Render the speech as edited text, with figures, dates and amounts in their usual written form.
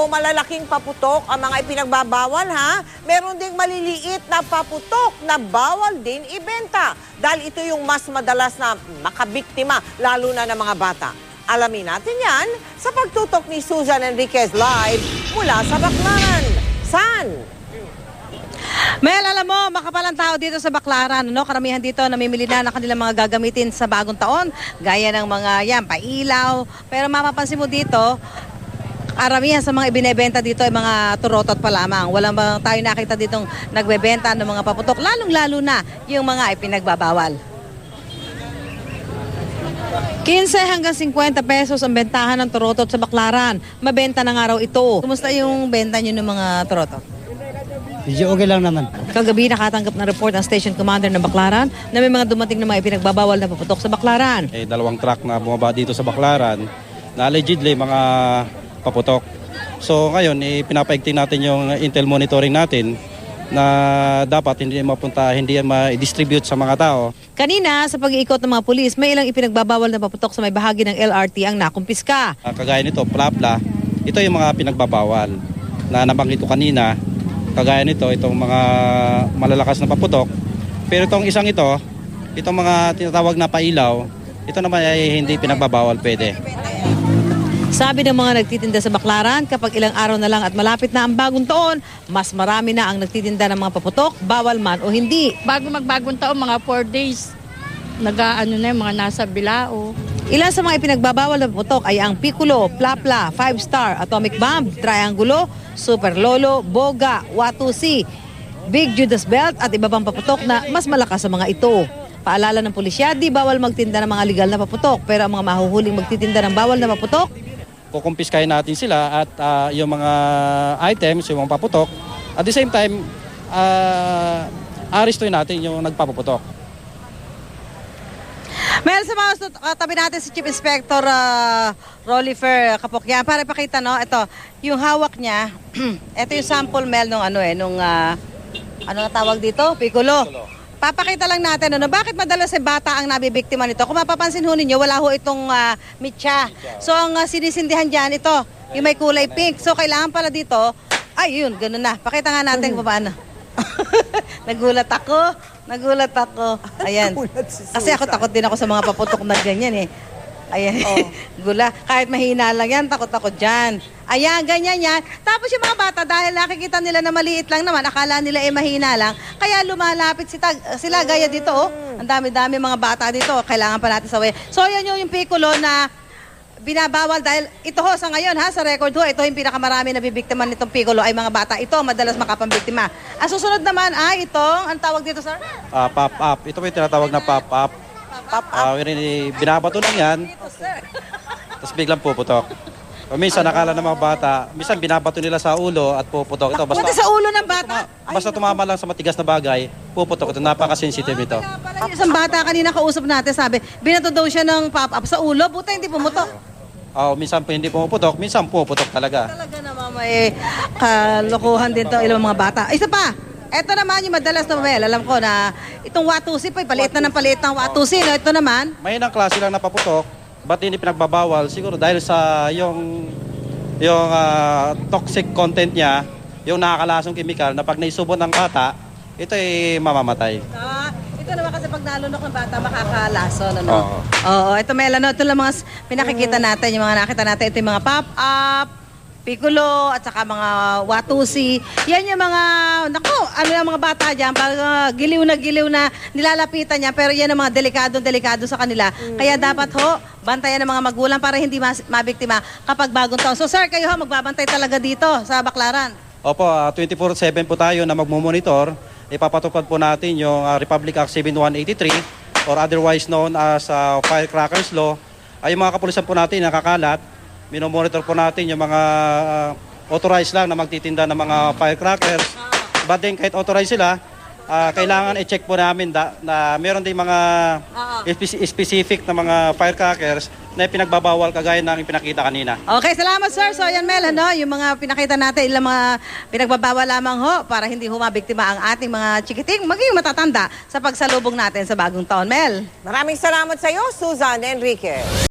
puro malalaking paputok ang mga ipinagbabawal ha. Meron ding maliliit na paputok na bawal din ibenta. Dahil ito yung mas madalas na makabiktima, lalo na ng mga bata. Alamin natin yan sa pagtutok ni Susan Enriquez live mula sa Baclaran. San? Mel, alam mo, makapalang tao dito sa Baclaran, no? Karamihan dito namimili na ng kanilang mga gagamitin sa bagong taon, gaya ng mga pailaw. Pero mapapansin mo dito, karamihan sa mga ibinebenta dito ay mga turotot pa lamang. Walang bang tayo nakita ditong nagbebenta ng mga paputok, lalong-lalo na yung mga ipinagbabawal. 15 hanggang 50 pesos ang bentahan ng turotot sa Baclaran. Mabenta na nga raw ito. Kumusta yung benta nyo ng mga turotot? Okay lang naman. Kagabi nakatanggap ng report ang station commander ng Baclaran na may mga dumating na mga ipinagbabawal na paputok sa Baclaran. Dalawang truck na bumaba dito sa Baclaran na allegedly mga paputok. So ngayon, pinapaigting natin yung intel monitoring natin na dapat hindi ma-distribute sa mga tao. Kanina, sa pag-iikot ng mga pulis, may ilang ipinagbabawal na paputok sa may bahagi ng LRT ang nakumpiska. Kagaya nito, plapla, ito yung mga pinagbabawal na nabanggit ko kanina. Kagaya nito, itong mga malalakas na paputok. Pero itong isang itong mga tinatawag na pailaw, ito naman ay hindi pinagbabawal pwede. Sabi ng mga nagtitinda sa Baclaran, kapag ilang araw na lang at malapit na ang bagong taon, mas marami na ang nagtitinda ng mga paputok, bawal man o hindi. Bago magbagong taon, mga 4 days, yung mga nasa bilao. Ilan sa mga ipinagbabawal na paputok ay ang Piccolo, Plapla, 5-Star, Atomic Bomb, Triangulo, Super Lolo, Boga, Watusi, Big Judas Belt at iba pang paputok na mas malakas sa mga ito. Paalala ng pulisya, di bawal magtinda ng mga legal na paputok, pero ang mga mahuhuling magtitinda ng bawal na paputok, Kukumpiskahin natin sila at yung mga items, yung mga paputok, at the same time, aristuin natin yung nagpapaputok. meron sa mga tabi natin si Chief Inspector Rollifer Kapokyan. Para ipakita, no, ito, yung hawak niya, ito yung sample Mel nung ano na tawag dito? Piccolo. Papakita lang natin, bakit madalas sa bata ang nabibiktima nito. Kung mapapansin ho ninyo, wala ho itong mitya. So ang sinisindihan dyan, ito, yung may kulay pink. So kailangan pala dito, ay yun, ganun na. Pakita nga natin kung paano. Nagulat ako. Ayan. Kasi ako takot din ako sa mga paputok na ganyan eh. Ayan, gula. Kahit mahina lang yan, takot ako dyan. Ayan, ganyan yan. Tapos yung mga bata, dahil nakikita nila na maliit lang naman, akala nila mahina lang, kaya lumalapit sila gaya dito. Ang dami-dami mga bata dito, kailangan pa natin sawayan. So yan yung Piccolo na binabawal dahil ito ho sa ngayon sa record ho, ito yung pinakamarami na bibiktima nitong Piccolo ay mga bata. Ito, madalas makapambiktima. Ang susunod naman ay itong, ang tawag dito, sir? Pop-up. Ito po yung tinatawag na pop-up. Binabato lang yan, tapos biglang puputok. Minsan nakala ng mga bata, minsan binabato nila sa ulo at puputok. Ito, Punta sa ulo ng bata? basta tumama lang sa matigas na bagay, puputok. Ito, napaka-sensitive ito. Yung isang bata kanina kausap natin, sabi, binato daw siya ng pop-up sa ulo, buta hindi pumutok. Minsan po hindi pumuputok, minsan pumuputok talaga. Talaga naman may kalokohan din to ilang mga bata. Isa pa, eto naman yung madalas na Mel, alam ko na itong Watusi pa, paliit na ng paliit ng Watusi. No? Ito naman, May ilang klase lang na paputok, ba't hindi pinagbabawal? Siguro dahil sa yung toxic content niya, yung nakakalasong chemical na pag naisubot ng bata, ito ay mamamatay. ito naman kasi pag nalunok ng bata, makakalaso. Oo. Oo, ito Mel, ito lang mga pinakikita natin, yung mga nakita natin, ito yung mga pop-up, Piccolo, at saka mga Watusi. Yan yung mga, yung mga bata dyan, pag giliw na nilalapitan niya, pero yan ang mga delikado sa kanila. Kaya dapat bantayan ng mga magulang para hindi mabiktima kapag bagong taon. So sir, kayo magbabantay talaga dito sa Baclaran? Opo, 24/7 po tayo na magmumonitor. Ipapatupad po natin yung Republic Act 7183 or otherwise known as Firecrackers Law. Ay yung mga kapulisan po natin nakakalat. Minomonitor po natin yung mga authorized lang na magtitinda ng mga firecrackers. But then kahit authorized sila, kailangan i-check po namin na meron din mga specific na mga firecrackers na pinagbabawal kagaya ng pinakita kanina. Okay, salamat sir. So ayan Mel, yung mga pinakita natin, ilang mga pinagbabawal lamang para hindi mabiktima ang ating mga chikiting, maging matatanda sa pagsalubong natin sa bagong taon. Mel. Maraming salamat sa iyo, Susan Enriquez.